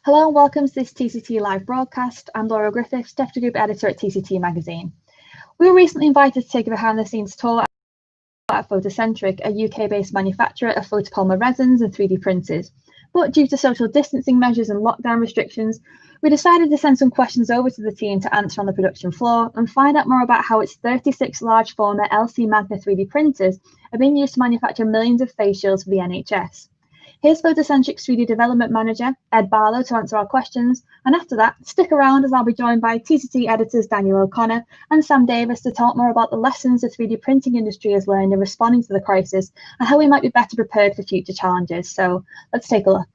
Hello and welcome to this TCT live broadcast. I'm Laura Griffiths, Deputy Group Editor at TCT Magazine. We were recently invited to take a behind-the-scenes tour at Photocentric, a UK-based manufacturer of photopolymer resins and 3D printers. But due to social distancing measures and lockdown restrictions, we decided to send some questions over to the team to answer on the production floor and find out more about how its 36 large format LC Magna 3D printers are being used to manufacture millions of face shields for the NHS. Here's Photocentric's 3D Development Manager, Ed Barlow, to answer our questions. And after that, stick around as I'll be joined by TCT editors Daniel O'Connor and Sam Davis to talk more about the lessons the 3D printing industry has learned in responding to the crisis and how we might be better prepared for future challenges. So let's take a look.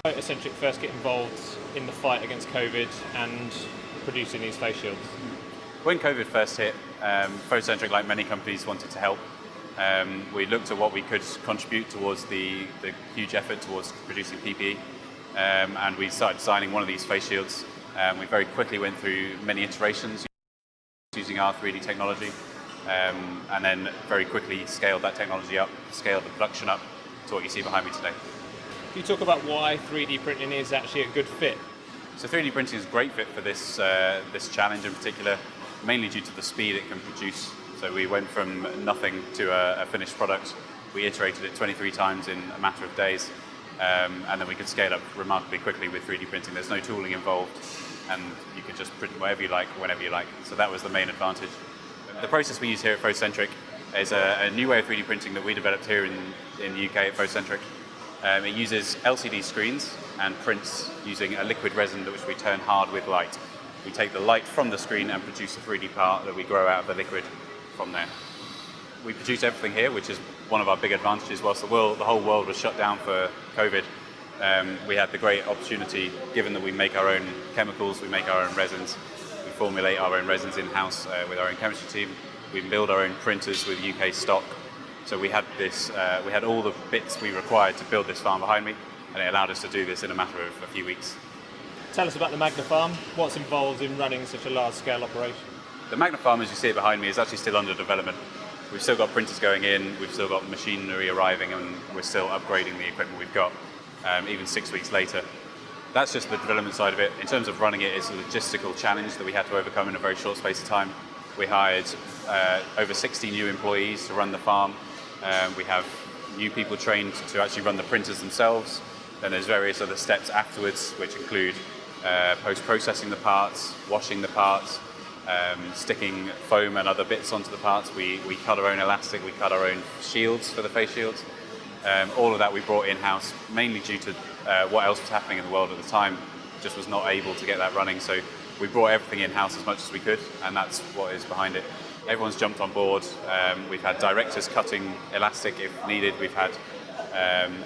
Photocentric first get involved in the fight against COVID and producing these face shields? When COVID first hit, Photocentric, like many companies, wanted to help. We looked at what we could contribute towards the huge effort towards producing PPE, and we started designing one of these face shields. We very quickly went through many iterations using our 3D technology, and then very quickly scaled that technology up, scaled the production up to what you see behind me today. Can you talk about why 3D printing is actually a good fit? So 3D printing is a great fit for this challenge in particular, mainly due to the speed it can produce. So we went from nothing to a finished product. We iterated it 23 times in a matter of days, and then we could scale up remarkably quickly with 3D printing. There's no tooling involved, and you could just print whatever you like, whenever you like. So that was the main advantage. The process we use here at Photocentric is a new way of 3D printing that we developed here in the UK at Photocentric. It uses LCD screens and prints using a liquid resin which we turn hard with light. We take the light from the screen and produce a 3D part that we grow out of the liquid from there. We produce everything here, which is one of our big advantages. Whilst the whole world was shut down for COVID, we had the great opportunity, given that we make our own chemicals, we make our own resins, we formulate our own resins in-house with our own chemistry team, we build our own printers with UK stock. So we had we had all the bits we required to build this farm behind me, and it allowed us to do this in a matter of a few weeks. Tell us about the Magna farm. What's involved in running such a large-scale operation? The Magna farm, as you see it behind me, is actually still under development. We've still got printers going in, we've still got machinery arriving, and we're still upgrading the equipment we've got, even 6 weeks later. That's just the development side of it. In terms of running it, it's a logistical challenge that we had to overcome in a very short space of time. We hired over 60 new employees to run the farm. We have new people trained to actually run the printers themselves. Then there's various other steps afterwards, which include post-processing the parts, washing the parts, sticking foam and other bits onto the parts. We cut our own elastic, we cut our own shields for the face shields. All of that we brought in-house, mainly due to what else was happening in the world at the time. Just was not able to get that running, so we brought everything in-house as much as we could, and that's what is behind it. Everyone's jumped on board. We've had directors cutting elastic if needed. We've had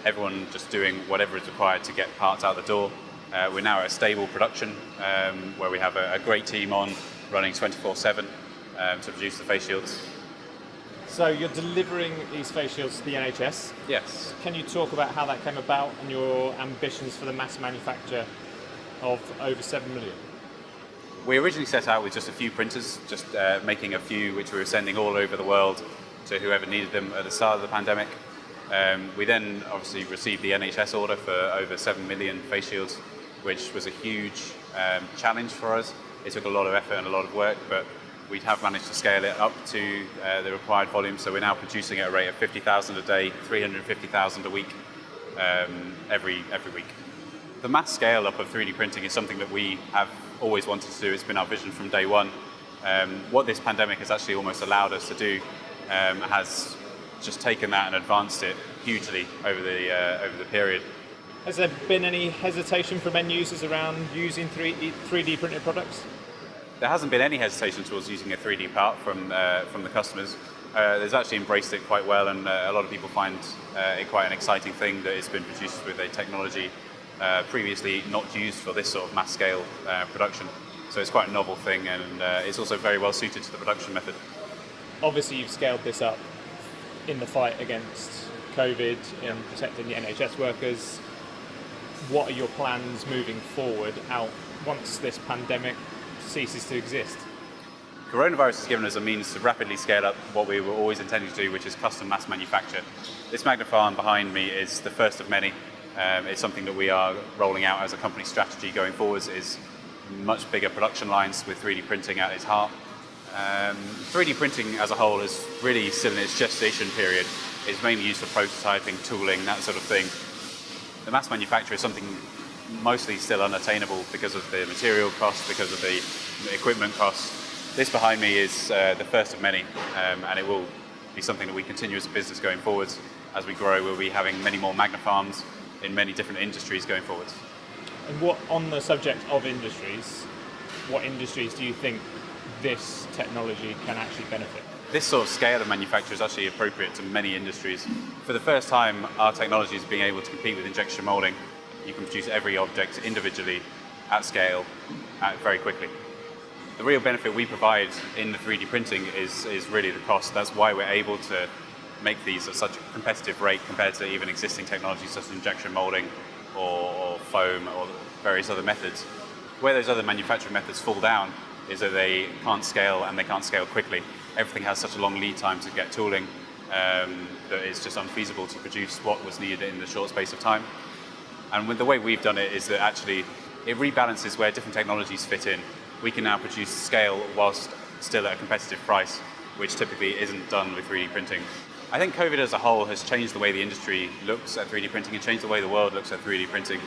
everyone just doing whatever is required to get parts out the door. We're now at a stable production where we have a great team on running 24/7 to produce the face shields. So you're delivering these face shields to the NHS? Yes. Can you talk about how that came about and your ambitions for the mass manufacture of over 7 million? We originally set out with just a few printers, just making a few which we were sending all over the world to whoever needed them at the start of the pandemic. We then obviously received the NHS order for over 7 million face shields, which was a huge challenge for us. It took a lot of effort and a lot of work, but we have managed to scale it up to the required volume. So we're now producing at a rate of 50,000 a day, 350,000 a week, every week. The mass scale up of 3D printing is something that we have always wanted to do. It's been our vision from day one. What this pandemic has actually almost allowed us to do has just taken that and advanced it hugely over the period. Has there been any hesitation from end users around using 3D printed products? There hasn't been any hesitation towards using a 3D part from the customers. They've actually embraced it quite well, and a lot of people find it quite an exciting thing that it's been produced with a technology previously not used for this sort of mass scale production. So it's quite a novel thing, and it's also very well suited to the production method. Obviously you've scaled this up in the fight against COVID and protecting the NHS workers. What are your plans moving forward once this pandemic ceases to exist? Coronavirus has given us a means to rapidly scale up what we were always intending to do, which is custom mass manufacture. This Magna farm behind me is the first of many. It's something that we are rolling out as a company strategy going forwards. Is much bigger production lines with 3D printing at its heart. 3D printing as a whole is really still in its gestation period. It's mainly used for prototyping, tooling, that sort of thing. The mass manufacture is something mostly still unattainable because of the material costs, because of the equipment costs. This behind me is the first of many, and it will be something that we continue as a business going forwards. As we grow, we'll be having many more Magna farms in many different industries going forwards. And what, on the subject of industries, what industries do you think this technology can actually benefit? This sort of scale of manufacture is actually appropriate to many industries. For the first time, our technology is being able to compete with injection molding. You can produce every object individually, at scale, very quickly. The real benefit we provide in the 3D printing is really the cost. That's why we're able to make these at such a competitive rate compared to even existing technologies such as injection molding or foam or various other methods. Where those other manufacturing methods fall down is that they can't scale, and they can't scale quickly. Everything has such a long lead time to get tooling that it's just unfeasible to produce what was needed in the short space of time. And with the way we've done it is that actually it rebalances where different technologies fit in. We can now produce scale whilst still at a competitive price, which typically isn't done with 3D printing. I think COVID as a whole has changed the way the industry looks at 3D printing and changed the way the world looks at 3D printing.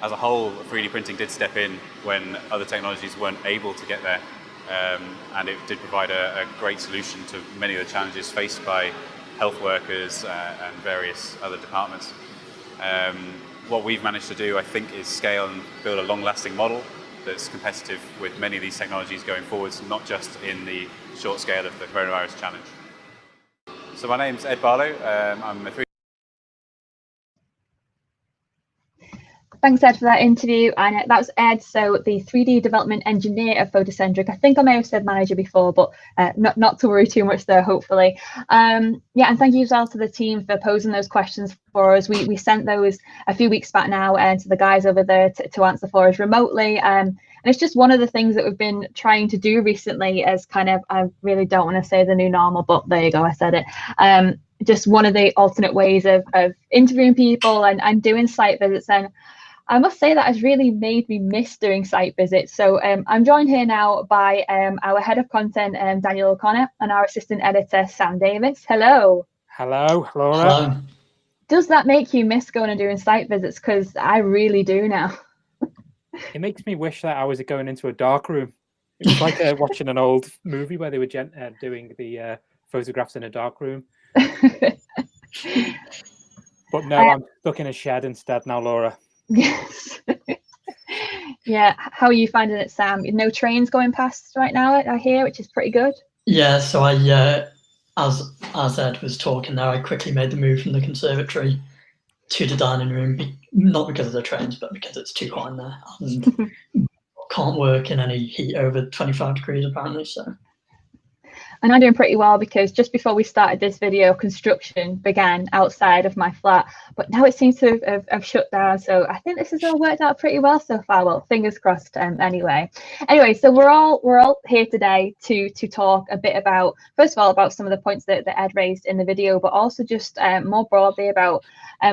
As a whole, 3D printing did step in when other technologies weren't able to get there, and it did provide a great solution to many of the challenges faced by health workers and various other departments. What we've managed to do, I think, is scale and build a long-lasting model that's competitive with many of these technologies going forwards, not just in the short scale of the coronavirus challenge. So my name's Ed Barlow. I'm a 3D. Thanks, Ed, for that interview. And that was Ed, so the 3D Development Engineer of Photocentric. I think I may have said manager before, but not to worry too much there, hopefully. Yeah, and thank you as well to the team for posing those questions for us. We sent those a few weeks back now to the guys over there to answer for us remotely. And it's just one of the things that we've been trying to do recently as kind of, I really don't want to say the new normal, but there you go, I said it. Just one of the alternate ways of interviewing people and doing site visits. And I must say that has really made me miss doing site visits. So I'm joined here now by our head of content, Daniel O'Connor, and our assistant editor, Sam Davis. Hello. Hello, Laura. Hello. Does that make you miss going and doing site visits? Because I really do now. It makes me wish that I was going into a dark room. It was like watching an old movie where they were doing the photographs in a dark room. But no, I'm stuck in a shed instead now, Laura. Yes. Yeah. How are you finding it, Sam? No trains going past right now, I hear, which is pretty good. Yeah, so I, as Ed was talking there, I quickly made the move from the conservatory to the dining room, not because of the trains, but because it's too hot in there and can't work in any heat over 25 degrees apparently. So. And I'm doing pretty well because just before we started this video, construction began outside of my flat, but now it seems to have shut down. So I think this has all worked out pretty well so far. Well, fingers crossed. Anyway, so we're all here today to talk a bit about, first of all, about some of the points that Ed raised in the video, but also just more broadly about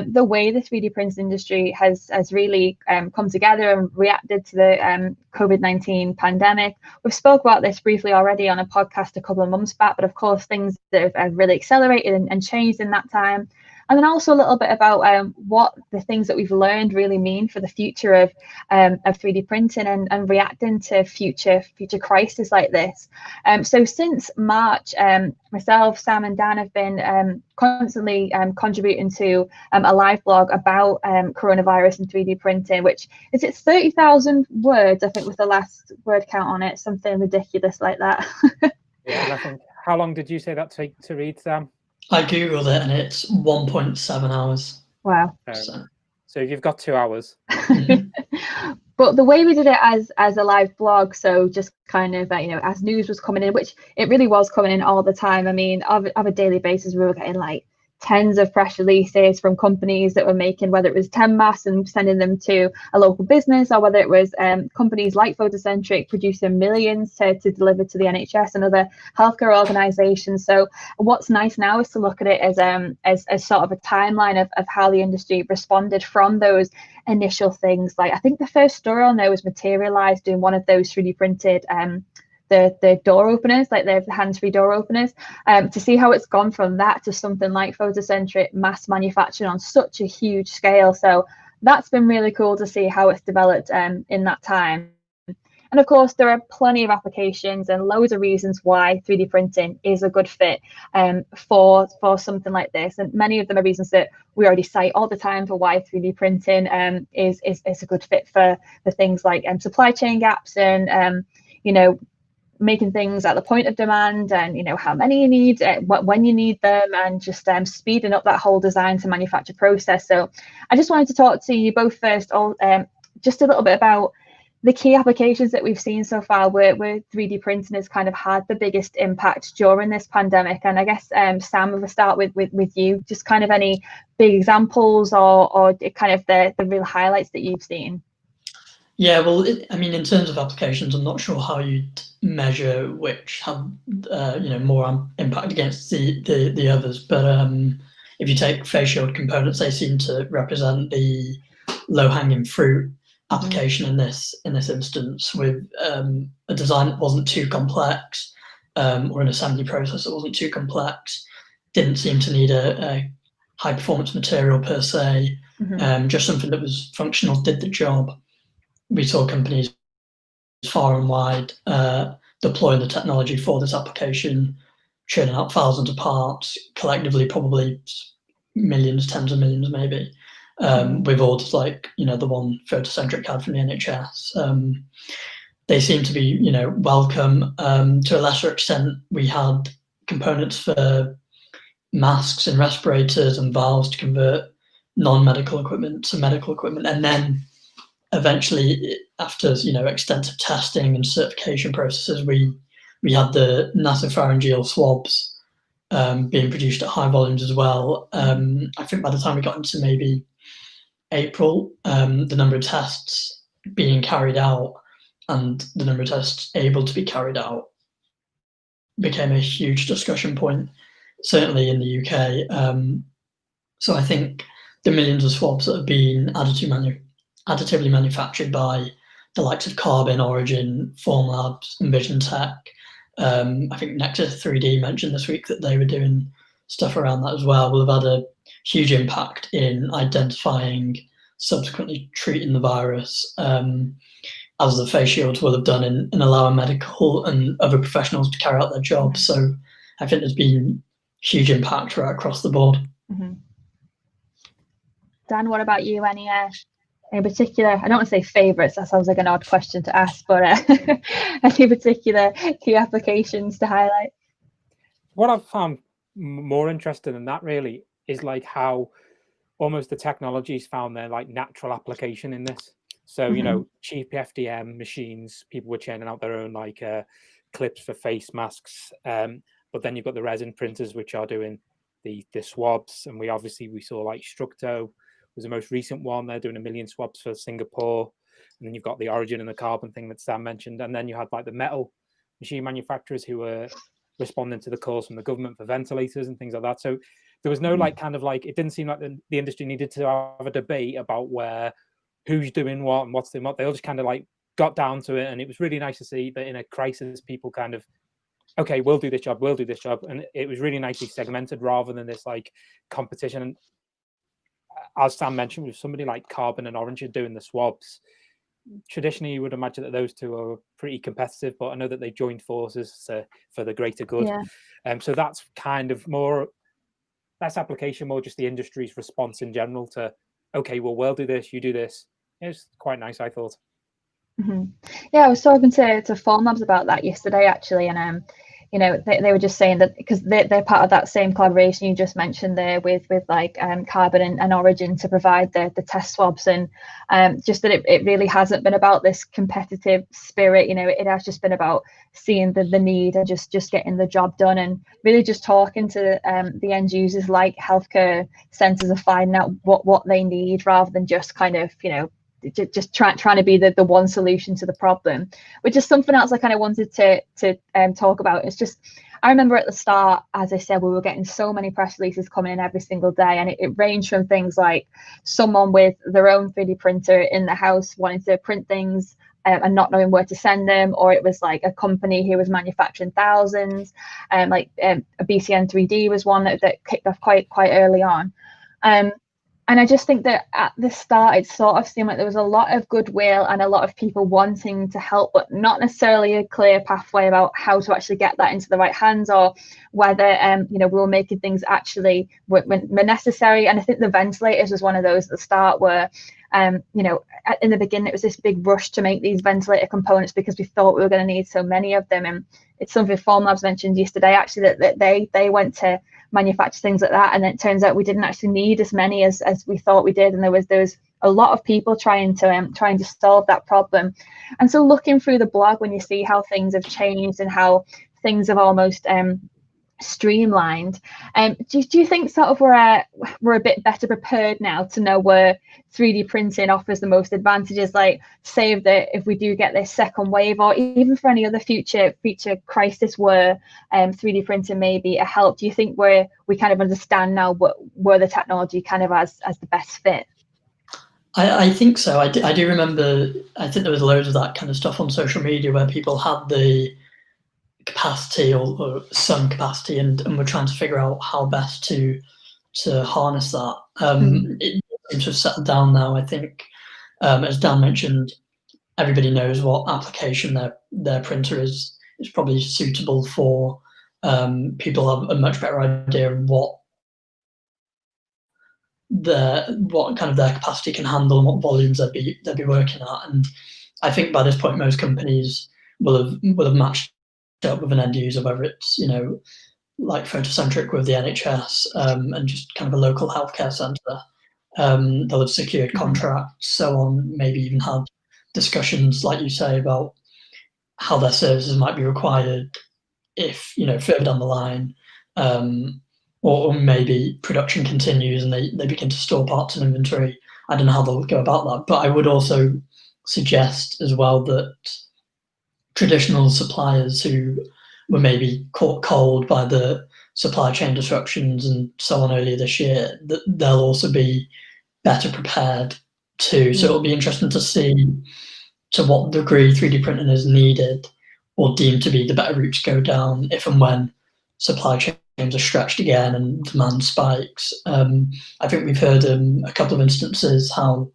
the way the 3D printing industry has really come together and reacted to the COVID-19 pandemic. We've spoke about this briefly already on a podcast a couple of months back, but of course things that have really accelerated and changed in that time. And then also a little bit about what the things that we've learned really mean for the future of 3D printing and reacting to future crises like this. So since March, myself, Sam and Dan have been constantly contributing to a live blog about coronavirus and 3D printing, which is 30,000 words, I think, with the last word count on it, something ridiculous like that. Yeah, and I think, how long did you say that take to read, Sam? I googled it and it's 1.7 hours. Wow. So you've got 2 hours. But the way we did it as a live blog, so just kind of as news was coming in, which it really was coming in all the time. I mean, of a daily basis, we were getting like tens of press releases from companies that were making, whether it was 10 masks and sending them to a local business, or whether it was companies like Photocentric producing millions to deliver to the NHS and other healthcare organisations. So what's nice now is to look at it as sort of a timeline of how the industry responded from those initial things. Like, I think the first story on there was Materialise doing one of those 3D printed the door openers, like the hands-free door openers, to see how it's gone from that to something like Photocentric mass manufacturing on such a huge scale. So that's been really cool to see how it's developed in that time. And of course, there are plenty of applications and loads of reasons why 3D printing is a good fit for something like this. And many of them are reasons that we already cite all the time for why 3D printing is a good fit for things like supply chain gaps and, you know, making things at the point of demand, and you know how many you need, when you need them, and just speeding up that whole design to manufacture process. So I just wanted to talk to you both first, just a little bit about the key applications that we've seen so far where 3D printing has kind of had the biggest impact during this pandemic. And I guess Sam, we'll start with you, just kind of any big examples or kind of the real highlights that you've seen. Yeah, well, I mean, in terms of applications, I'm not sure how you'd measure which have, more impact against the others. But if you take face shield components, they seem to represent the low-hanging fruit application in this instance, with a design that wasn't too complex, or an assembly process that wasn't too complex. Didn't seem to need a high-performance material per se. Just something that was functional, did the job. We saw companies far and wide deploying the technology for this application, churning out thousands of parts, collectively probably millions, tens of millions maybe, with orders like, the one Photocentric had from the NHS. They seem to be, welcome. To a lesser extent, we had components for masks and respirators and valves to convert non-medical equipment to medical equipment, and then eventually, after extensive testing and certification processes, we had the nasopharyngeal swabs being produced at high volumes as well. I think by the time we got into maybe April, the number of tests being carried out and the number of tests able to be carried out became a huge discussion point, certainly in the UK. So I think the millions of swabs that have been additively manufactured by the likes of Carbon, Origin, Formlabs, and Vision Tech. I think Nexus 3D mentioned this week that they were doing stuff around that as well. Will have had a huge impact in identifying, subsequently treating the virus, as the face shields will have done in allowing medical and other professionals to carry out their jobs. So I think there's been huge impact right across the board. Dan, what about you? Any particular, I don't want to say favourites, that sounds like an odd question to ask, but any particular key applications to highlight? What I've found more interesting than that really is like how almost the technology's found their like natural application in this. So, cheap FDM machines, people were churning out their own like clips for face masks. But then you've got the resin printers, which are doing the swabs. And we saw like Structo was the most recent one. They're doing 1 million swabs for Singapore. And then you've got the Origin and the Carbon thing that Sam mentioned. And then you had like the metal machine manufacturers who were responding to the calls from the government for ventilators and things like that. So there was no like kind of like, it didn't seem like the industry needed to have a debate about who's doing what and what's doing what. They all just kind of like got down to it. And it was really nice to see that in a crisis, people kind of, okay, we'll do this job. And it was really nicely segmented rather than this like competition. And as Sam mentioned, with somebody like Carbon and Orange doing the swabs, traditionally you would imagine that those two are pretty competitive, but I know that they joined forces for the greater good. So that's kind of more, that's application, more just the industry's response in general to, okay, well, we'll do this, you do this. It's quite nice, I thought. Yeah, I was talking to Formlabs about that yesterday, actually, and they were just saying that because they're part of that same collaboration you just mentioned there with like Carbon and Origin to provide the test swabs, and just that it really hasn't been about this competitive spirit. It has just been about seeing the need and just getting the job done, and really just talking to the end users, like healthcare centres, of finding out what they need, rather than just kind of just trying to be the one solution to the problem, which is something else I kind of wanted to talk about. It's just, I remember at the start, as I said, we were getting so many press releases coming in every single day, and it ranged from things like someone with their own 3D printer in the house wanting to print things and not knowing where to send them, or it was like a company who was manufacturing thousands, like a BCN 3D was one that kicked off quite early on. And I just think that at the start, it sort of seemed like there was a lot of goodwill and a lot of people wanting to help, but not necessarily a clear pathway about how to actually get that into the right hands, or whether we were making things actually were necessary. And I think the ventilators was one of those at the start where in the beginning it was this big rush to make these ventilator components because we thought we were going to need so many of them. And it's something Formlabs mentioned yesterday, actually, that they went to manufacture things like that, and then it turns out we didn't actually need as many as we thought we did, and there was a lot of people trying to solve that problem. And so looking through the blog, when you see how things have changed and how things have almost streamlined, do you think sort of we're a bit better prepared now to know where 3D printing offers the most advantages, like say that if we do get this second wave, or even for any other future crisis where 3D printing may be a help? Do you think we kind of understand now where the technology kind of as the best fit? I think so. I do remember, I think there was loads of that kind of stuff on social media where people had the capacity or some capacity and we're trying to figure out how best to harness that. It seems to have settled down now. I think, as Dan mentioned, everybody knows what application their printer is probably suitable for. People have a much better idea of what kind of their capacity can handle and what volumes they'll be working at. And I think by this point most companies will have matched up with an end user, whether it's like Photocentric with the NHS and just kind of a local healthcare centre. They'll have secured contracts, so on, maybe even had discussions, like you say, about how their services might be required if further down the line, or maybe production continues and they begin to store parts in inventory. I don't know how they'll go about that, but I would also suggest as well that traditional suppliers who were maybe caught cold by the supply chain disruptions and so on earlier this year, that they'll also be better prepared too. So it'll be interesting to see to what degree 3D printing is needed or deemed to be the better route to go down if and when supply chains are stretched again and demand spikes. I think we've heard a couple of instances how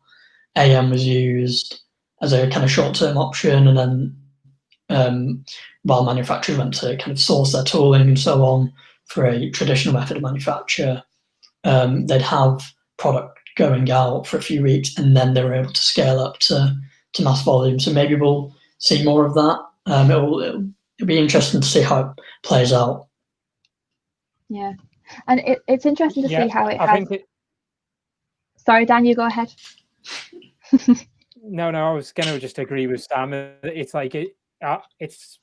AM was used as a kind of short-term option, and then while manufacturers went to kind of source their tooling and so on for a traditional method of manufacture, they'd have product going out for a few weeks and then they were able to scale up to mass volume. So maybe we'll see more of that. It'll be interesting to see how it plays out. Yeah, and it's interesting to see how it has. Sorry, Dan, you go ahead. No, I was going to just agree with Sam. It's like it's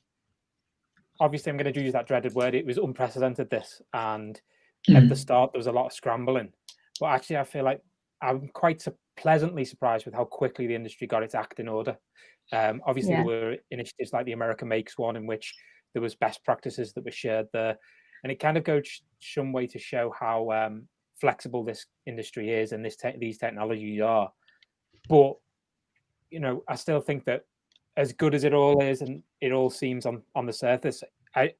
obviously, I'm going to use that dreaded word. It was unprecedented, this, and at the start there was a lot of scrambling. But actually, I feel like I'm quite pleasantly surprised with how quickly the industry got its act in order. Obviously, there were initiatives like the America Makes one, in which there was best practices that were shared there, and it kind of goes some way to show how flexible this industry is and these technologies are. But I still think that as good as it all is, and it all seems on the surface, I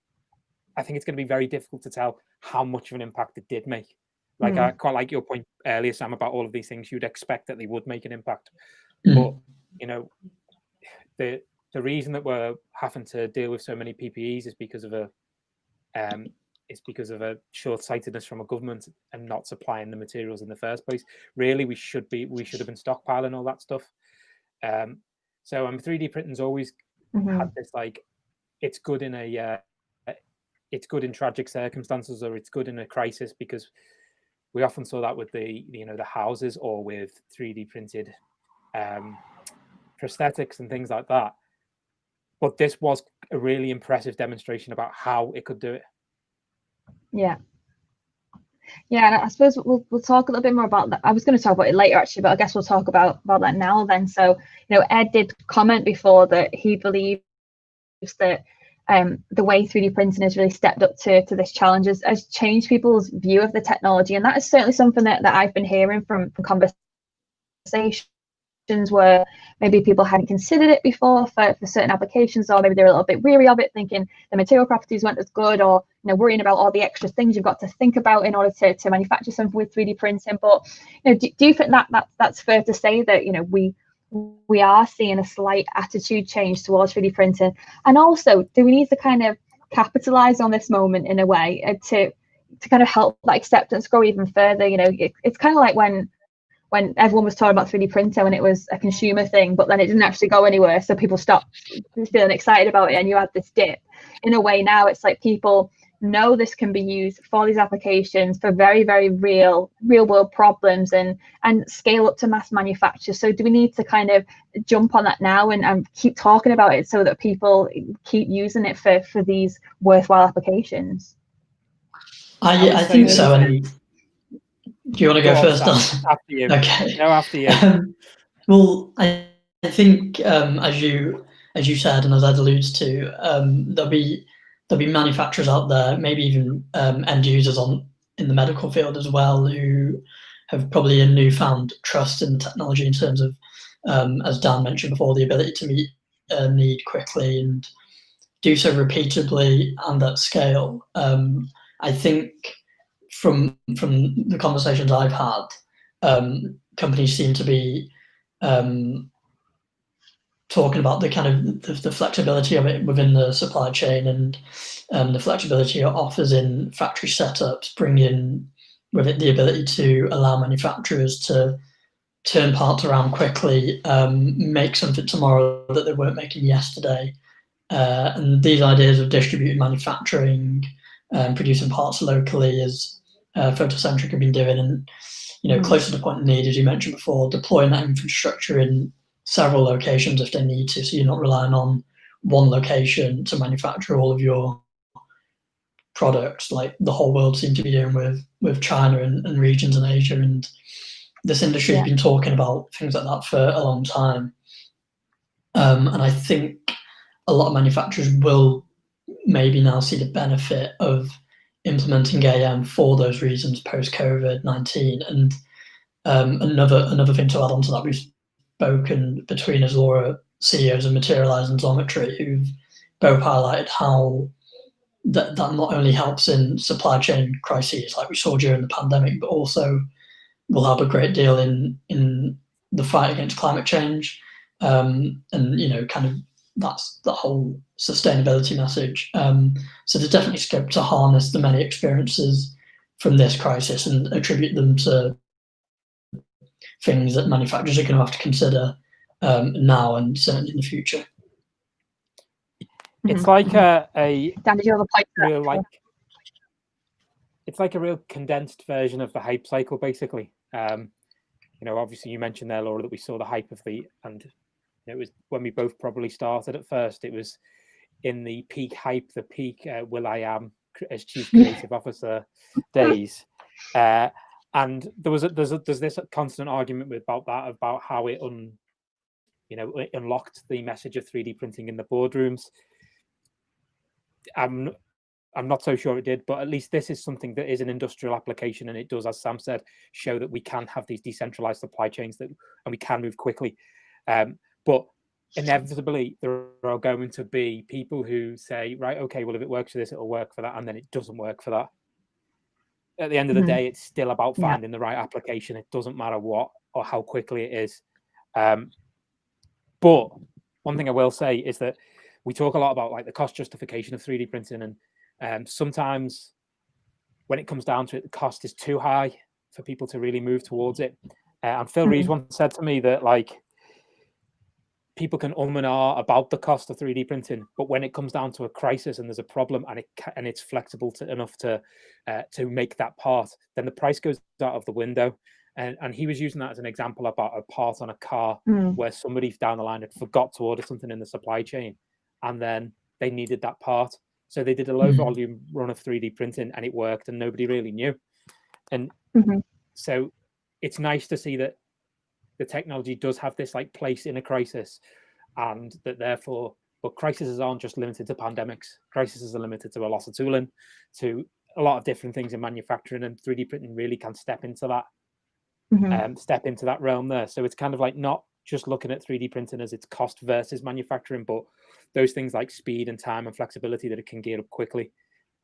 think it's going to be very difficult to tell how much of an impact it did make. Like I quite like your point earlier, Sam, about all of these things you'd expect that they would make an impact. But the reason that we're having to deal with so many PPEs is because of a short-sightedness from a government and not supplying the materials in the first place. Really, we should have been stockpiling all that stuff. So 3D printing's always had this, like, it's good in a it's good in tragic circumstances, or it's good in a crisis, because we often saw that with the houses, or with 3D printed prosthetics and things like that. But this was a really impressive demonstration about how it could do it. Yeah. Yeah, and I suppose we'll talk a little bit more about that. I was going to talk about it later actually, but I guess we'll talk about that now then. So, Ed did comment before that he believes that the way 3D printing has really stepped up to this challenge has changed people's view of the technology. And that is certainly something that I've been hearing from conversations where maybe people hadn't considered it before for certain applications, or maybe they're a little bit weary of it, thinking the material properties weren't as good, or worrying about all the extra things you've got to think about in order to manufacture something with 3D printing. But do you think that's fair to say that we are seeing a slight attitude change towards 3D printing? And also, do we need to kind of capitalize on this moment in a way to kind of help that acceptance grow even further? It's kind of like when everyone was talking about 3D printer when it was a consumer thing, but then it didn't actually go anywhere, so people stopped feeling excited about it, and you had this dip. In a way, now it's like people know this can be used for these applications for very, very real world problems, and scale up to mass manufacture. So do we need to kind of jump on that now and keep talking about it so that people keep using it for these worthwhile applications? I think so. And do you want to go first, Dan? After you. Okay. No, after you. Well, I think as you said, and as Ed alludes to, there'll be manufacturers out there, maybe even end users in the medical field as well, who have probably a newfound trust in technology in terms of, as Dan mentioned before, the ability to meet a need quickly and do so repeatably and at scale. I think from the conversations I've had, companies seem to be talking about the kind of the flexibility of it within the supply chain, and the flexibility it offers in factory setups, bringing with it the ability to allow manufacturers to turn parts around quickly, make something tomorrow that they weren't making yesterday. And these ideas of distributed manufacturing, producing parts locally, as Photocentric have been doing, and close to the point of need, as you mentioned before, deploying that infrastructure in several locations if they need to, so you're not relying on one location to manufacture all of your products, like the whole world seemed to be doing with China and regions in Asia. And this industry has been talking about things like that for a long time. And I think a lot of manufacturers will maybe now see the benefit of implementing AM for those reasons post COVID-19. And another thing to add on to that, we've spoken between us, Laura, CEOs of Materialise and Xometry, who've both highlighted how that not only helps in supply chain crises like we saw during the pandemic, but also will help a great deal in the fight against climate change. And kind of that's the whole sustainability message. So there's definitely scope to harness the many experiences from this crisis and attribute them to things that manufacturers are going to have to consider now and certainly in the future. It's like a Dan, did you have a point? real it's like a real condensed version of the hype cycle, basically. Obviously you mentioned there, Laura, that we saw the hype of and it was when we both probably started at first. It was in the peak hype, the peak will.i.am as chief creative officer days, and there's this constant argument about how it unlocked the message of 3D printing in the boardrooms. I'm not so sure it did, but at least this is something that is an industrial application, and it does, as Sam said, show that we can have these decentralized supply chains and we can move quickly. But inevitably, there are going to be people who say, right, okay, well, if it works for this, it'll work for that, and then it doesn't work for that. At the end of the day, it's still about finding the right application. It doesn't matter what or how quickly it is. But one thing I will say is that we talk a lot about like the cost justification of 3D printing, and sometimes when it comes down to it, the cost is too high for people to really move towards it. And Phil Reeves once said to me that, like, people can and ah about the cost of 3D printing, but when it comes down to a crisis and there's a problem and it's flexible enough to make that part, then the price goes out of the window. And he was using that as an example about a part on a car where somebody down the line had forgot to order something in the supply chain, and then they needed that part. So they did a low volume run of 3D printing and it worked, and nobody really knew. And so it's nice to see that the technology does have this like place in a crisis, and that therefore, but crises aren't just limited to pandemics. Crises are limited to a loss of tooling, to a lot of different things in manufacturing, and 3D printing really can step into that. Step into that realm there. So it's kind of like not just looking at 3D printing as its cost versus manufacturing, but those things like speed and time and flexibility that it can gear up quickly.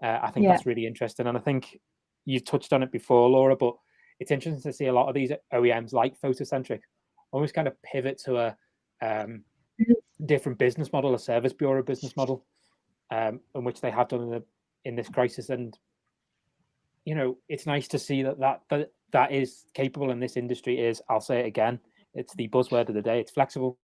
I think that's really interesting. And I think you've touched on it before, Laura, but it's interesting to see a lot of these OEMs like Photocentric almost kind of pivot to a different business model, a service bureau business model, in which they have done in this crisis. And, you know, it's nice to see that is capable in this industry. Is, I'll say it again, it's the buzzword of the day. It's flexible.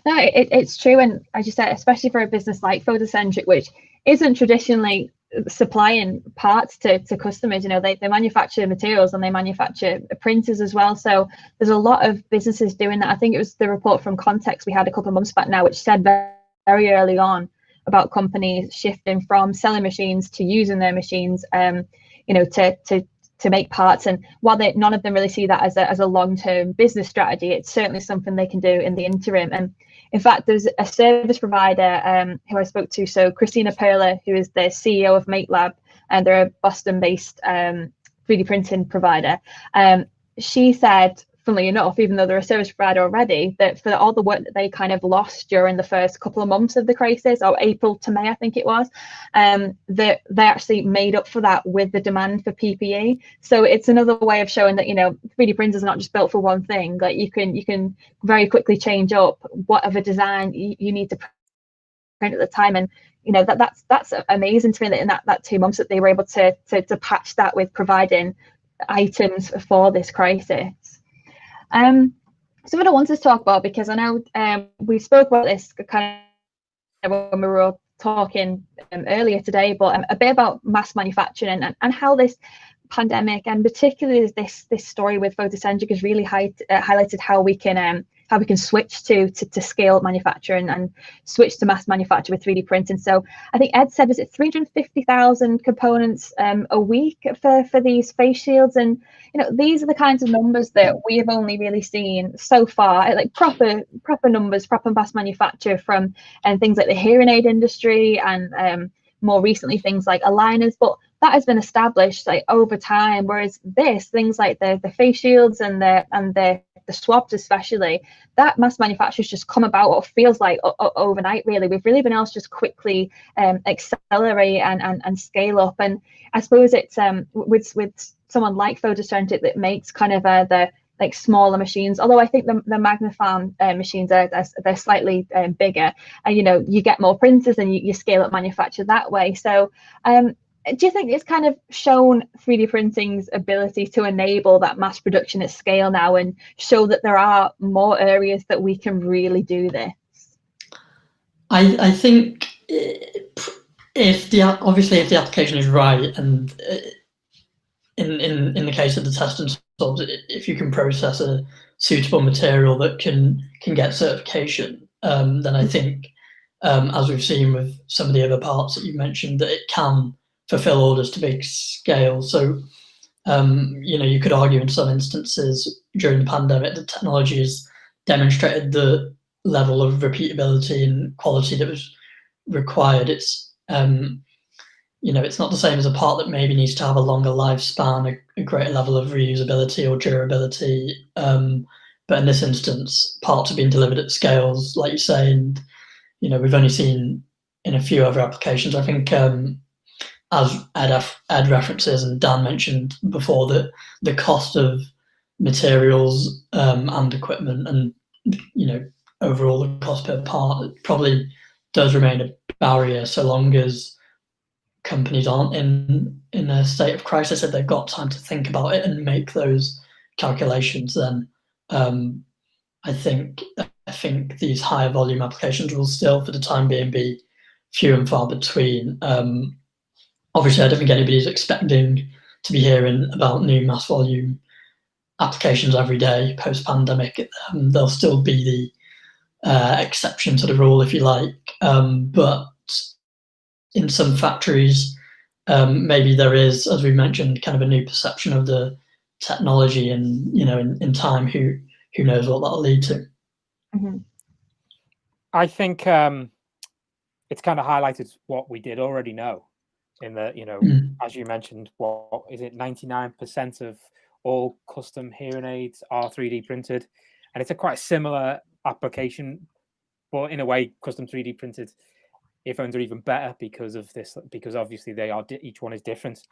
No, it's true. And as you said, especially for a business like Photocentric, which isn't traditionally supplying parts to customers, you know, they manufacture materials and they manufacture printers as well. So there's a lot of businesses doing that. I think it was the report from Context we had a couple of months back now, which said very early on about companies shifting from selling machines to using their machines, you know, to make parts. And while none of them really see that as a long-term business strategy, it's certainly something they can do in the interim. And in fact, there's a service provider who I spoke to, so Christina Perla, who is the CEO of MateLab, and they're a Boston-based 3D printing provider. She said, funnily enough, even though they're a service provider already, that for all the work that they kind of lost during the first couple of months of the crisis, or April to May, I think it was, that they actually made up for that with the demand for PPE. So it's another way of showing that, you know, 3D printers are not just built for one thing. Like you can very quickly change up whatever design you need to print at the time. And you know, that's amazing to me that in that 2 months that they were able to patch that with providing items for this crisis. Something I wanted to talk about, because I know we spoke about this kind of when we were talking earlier today, but a bit about mass manufacturing and how this pandemic, and particularly this story with Photocentric, has really highlighted how we can switch to scale manufacturing and switch to mass manufacture with 3D printing. So I think Ed said, was it 350,000 components a week for these face shields? And you know, these are the kinds of numbers that we have only really seen so far, like proper numbers, proper mass manufacture from things like the hearing aid industry, and more recently things like aligners. But that has been established like over time, whereas things like the face shields and the swabs especially, that mass manufacture has just come about what feels like overnight. Really, we've really been able to just quickly accelerate and scale up. And I suppose it's with someone like Photocentric that makes kind of the like smaller machines, although I think the Magna farm machines they're slightly bigger, and you know, you get more printers and you scale up manufacture that way. So do you think it's kind of shown 3D printing's ability to enable that mass production at scale now, and show that there are more areas that we can really do this? I think if the application is right, and in the case of the test and solves, if you can process a suitable material that can get certification, then I think, as we've seen with some of the other parts that you mentioned, that it can fulfill orders to big scale. So, you know, you could argue in some instances during the pandemic, the technology has demonstrated the level of repeatability and quality that was required. It's, you know, it's not the same as a part that maybe needs to have a longer lifespan, a greater level of reusability or durability. But in this instance, parts are being delivered at scales, like you say, and, you know, we've only seen in a few other applications. I think, as Ed references and Dan mentioned before, that the cost of materials and equipment, and you know, overall the cost per part probably does remain a barrier so long as companies aren't in a state of crisis. If they've got time to think about it and make those calculations, then I I think these higher volume applications will still, for the time being, be few and far between. Obviously, I don't think anybody's expecting to be hearing about new mass volume applications every day post-pandemic. There'll still be the exception to the rule, if you like. But in some factories, maybe there is, as we mentioned, kind of a new perception of the technology, and in time, who knows what that'll lead to. Mm-hmm. I think it's kind of highlighted what we did already know, in that, as you mentioned, what is it, 99% of all custom hearing aids are 3D printed, and it's a quite similar application, but in a way, custom 3D printed earphones are even better because of this, because obviously they are, each one is different.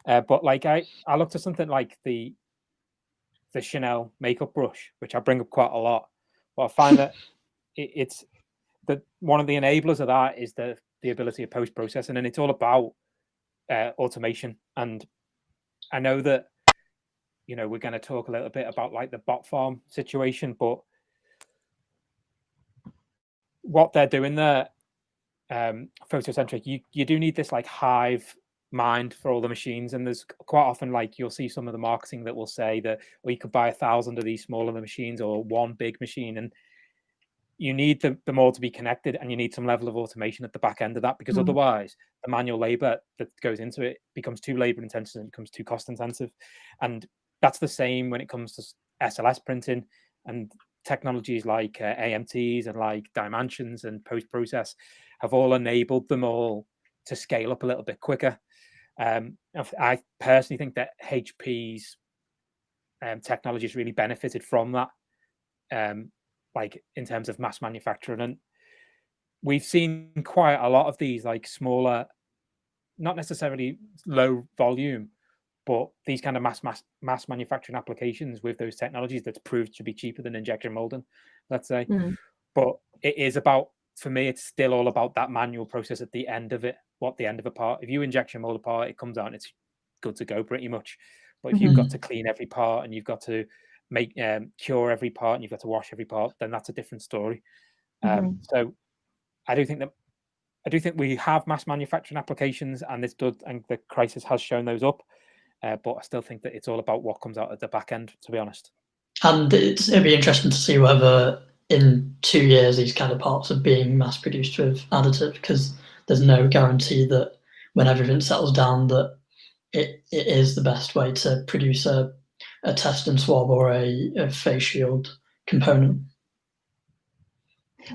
But like I looked at something like the Chanel makeup brush, which I bring up quite a lot, but I find that it's that one of the enablers of that is the ability of post-processing, and it's all about automation. And I know that we're going to talk a little bit about like the bot farm situation, but what they're doing there, Photocentric, you do need this like hive mind for all the machines, and there's quite often, like, you'll see some of the marketing that will say that, well, you could buy 1,000 of these smaller machines or one big machine, and you need them all to be connected, and you need some level of automation at the back end of that, because otherwise the manual labor that goes into it becomes too labor intensive and becomes too cost intensive. And that's the same when it comes to SLS printing, and technologies like AMTs and like dimensions and post-process have all enabled them all to scale up a little bit quicker. I personally think that HP's technology has really benefited from that, like in terms of mass manufacturing. And we've seen quite a lot of these like smaller, not necessarily low volume, but these kind of mass manufacturing applications with those technologies that's proved to be cheaper than injection molding, let's say. But it is about, for me, it's still all about that manual process at the end of it. What the end of a part, if you injection mold a part, it comes out and it's good to go pretty much. But if you've got to clean every part, and you've got to make cure every part, and you've got to wash every part, then that's a different story. So I do think we have mass manufacturing applications, and the crisis has shown those up. But I still think that it's all about what comes out at the back end, to be honest. And it'd be interesting to see whether in 2 years these kind of parts are being mass produced with additive, because there's no guarantee that when everything settles down that it is the best way to produce a test and swab or a face shield component.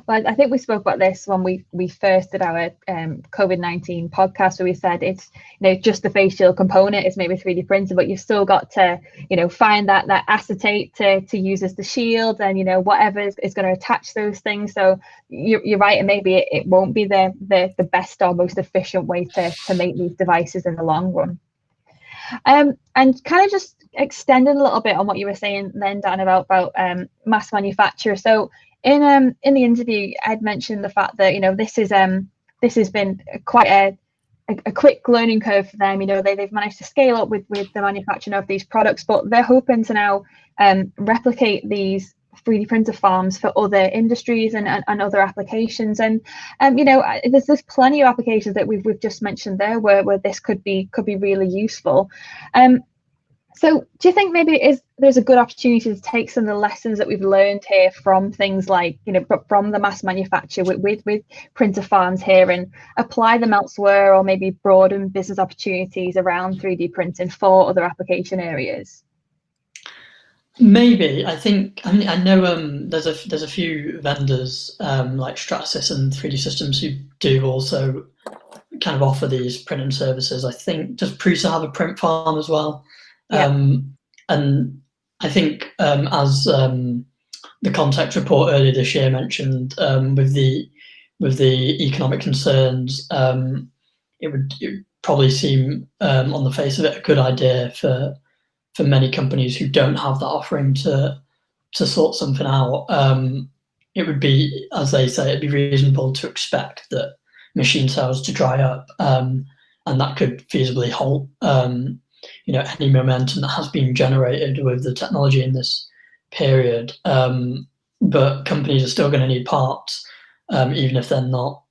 Well, I think we spoke about this when we first did our COVID-19 podcast, where we said it's just the face shield component is maybe 3D printed, but you've still got to find that acetate to use as the shield, and whatever is going to attach those things. So you're right, and maybe it won't be the best or most efficient way to make these devices in the long run. And kind of just extending a little bit on what you were saying then, Dan, about mass manufacture. So in the interview, Ed mentioned the fact that this has been quite a quick learning curve for them. They've managed to scale up with the manufacturing of these products, but they're hoping to now replicate these 3D printer farms for other industries and other applications. And there's plenty of applications that we've just mentioned there where this could be really useful. So do you think maybe there's a good opportunity to take some of the lessons that we've learned here from things like, from the mass manufacture with printer farms here, and apply them elsewhere, or maybe broaden business opportunities around 3D printing for other application areas? Maybe. I know there's a few vendors like Stratasys and 3D Systems who do also kind of offer these printing services. I think does Prusa have a print farm as well? Yeah. And I think as the context report earlier this year mentioned, with the economic concerns, it would probably seem on the face of it a good idea for many companies who don't have that offering to sort something out. It would be, as they say, it'd be reasonable to expect that machine sales to dry up, and that could feasibly halt any momentum that has been generated with the technology in this period. but companies are still going to need parts, even if they're not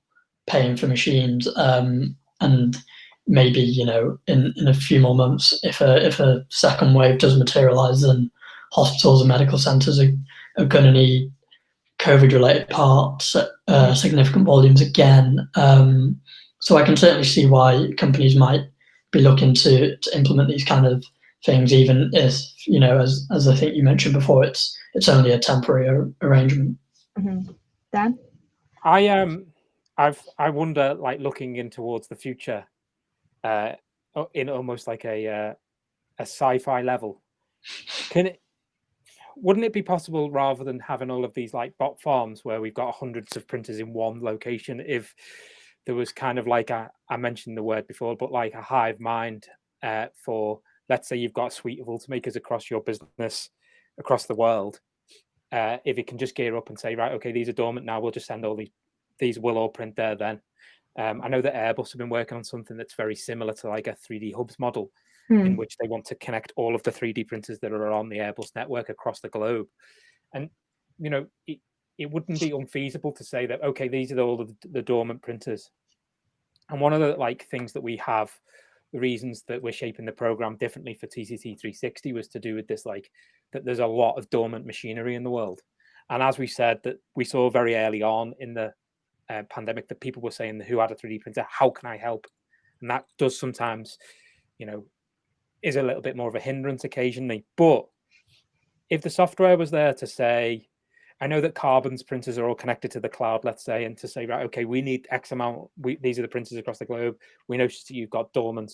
paying for machines. And maybe, you know, in a few more months, if a second wave does materialize, then hospitals and medical centers are going to need COVID-related parts, significant volumes again. So I can certainly see why companies might be looking to implement these kind of things, even if, you know, as I think you mentioned before, it's only a temporary arrangement. Mm-hmm. Dan? I wonder, like, looking in towards the future, in almost like a sci-fi level, wouldn't it be possible, rather than having all of these like bot farms where we've got hundreds of printers in one location, if there was kind of like I mentioned the word before, but like a hive mind for, let's say you've got a suite of Ultimakers across your business, across the world, if it can just gear up and say, right, okay, these are dormant now, we'll just send all these will all print there then. I know that Airbus have been working on something that's very similar to like a 3D hubs model, in which they want to connect all of the 3D printers that are on the Airbus network across the globe. And, you know, it wouldn't be unfeasible to say that, okay, these are all of the dormant printers. And one of the like things that we have, the reasons that we're shaping the program differently for TCT 360 was to do with this, like, that there's a lot of dormant machinery in the world. And as we said, that we saw very early on in the pandemic that people were saying, who had a 3D printer, how can I help? And that does sometimes, you know, is a little bit more of a hindrance occasionally. But if the software was there to say, I know that Carbon's printers are all connected to the cloud, let's say, and to say, right, okay, we need X amount, these are the printers across the globe. We noticed that you've got dormant,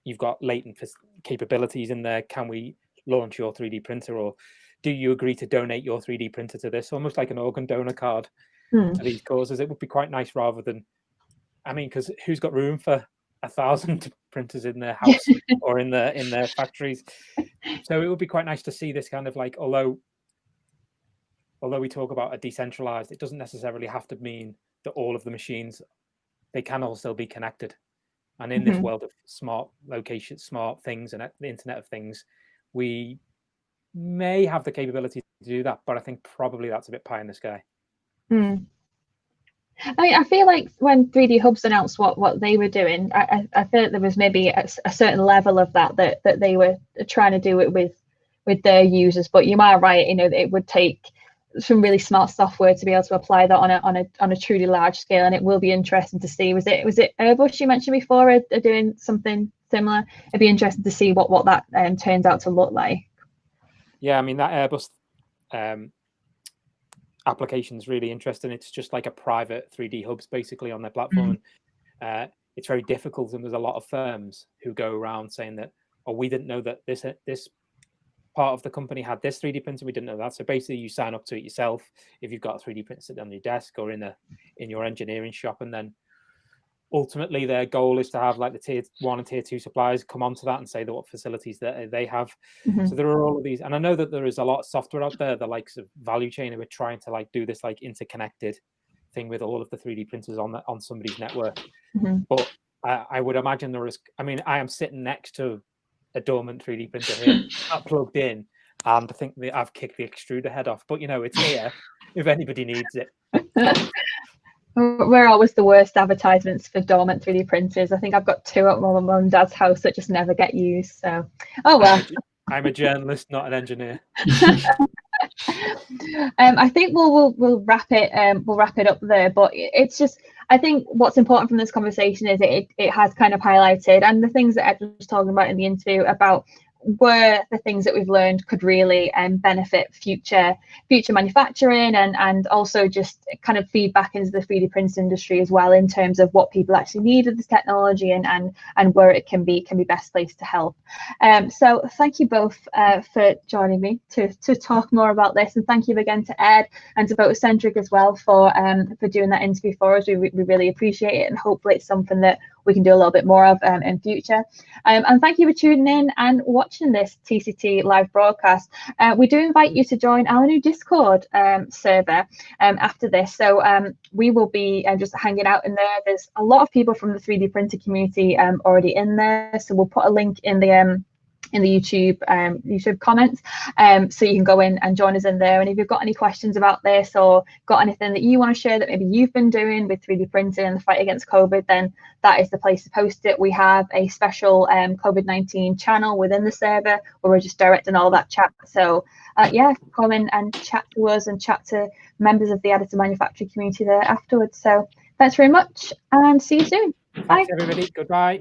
you've got latent capabilities in there. Can we launch your 3D printer? Or do you agree to donate your 3D printer to this? Almost like an organ donor card to these causes. It would be quite nice, rather than, I mean, because who's got room for 1,000 printers in their house or in their factories? So it would be quite nice to see this kind of like, although we talk about a decentralized, it doesn't necessarily have to mean that all of the machines, they can all still be connected. And in this world of smart locations, smart things, and the Internet of Things, we may have the capability to do that, but I think probably that's a bit pie in the sky. I mean, I feel like when 3D Hubs announced what they were doing, I feel like there was maybe a certain level of that they were trying to do it with their users. But you are right, you know, it would take some really smart software to be able to apply that on a truly large scale, and it will be interesting to see. Was it Airbus you mentioned before are doing something similar? It'd be interesting to see what that turns out to look like. Yeah, I mean, that Airbus application is really interesting. It's just like a private 3D hubs basically on their platform. It's very difficult, and there's a lot of firms who go around saying that, oh, we didn't know that this part of the company had this 3D printer, we didn't know that. So basically you sign up to it yourself if you've got a 3D printer sitting on your desk or in your engineering shop, and then ultimately their goal is to have like the tier 1 and tier 2 suppliers come onto that and say that what facilities that they have. So there are all of these, and I know that there is a lot of software out there, the likes of Value Chain, who are trying to like do this like interconnected thing with all of the 3D printers on somebody's network. But I would imagine there is, I mean, I am sitting next to a dormant 3D printer here, not plugged in, and I think that I've kicked the extruder head off, but you know, it's here if anybody needs it. We're always the worst advertisements for dormant 3D printers. I think I've got 2 at my mum and dad's house that just never get used. So, oh well. I'm a journalist, not an engineer. I think we'll wrap it up there. But it's just, I think what's important from this conversation is it has kind of highlighted, and the things that Ed was talking about in the interview about where the things that we've learned could really benefit future manufacturing, and also just kind of feedback into the 3D printing industry as well, in terms of what people actually need of this technology and where it can be best placed to help. So thank you both for joining me to talk more about this, and thank you again to Ed and to Photocentric as well for doing that interview for us. We really appreciate it, and hopefully it's something that we can do a little bit more of in future. And thank you for tuning in and watching this TCT live broadcast. We do invite you to join our new Discord server after this. So we will be just hanging out in there. There's a lot of people from the 3D printer community already in there. So we'll put a link in the in the YouTube comments, so you can go in and join us in there. And if you've got any questions about this, or got anything that you want to share that maybe you've been doing with 3D printing and the fight against COVID, then that is the place to post it. We have a special COVID-19 channel within the server where we're just directing all that chat. So yeah, come in and chat to us and chat to members of the additive manufacturing community there afterwards. So thanks very much, and see you soon. Thanks, everybody. Goodbye.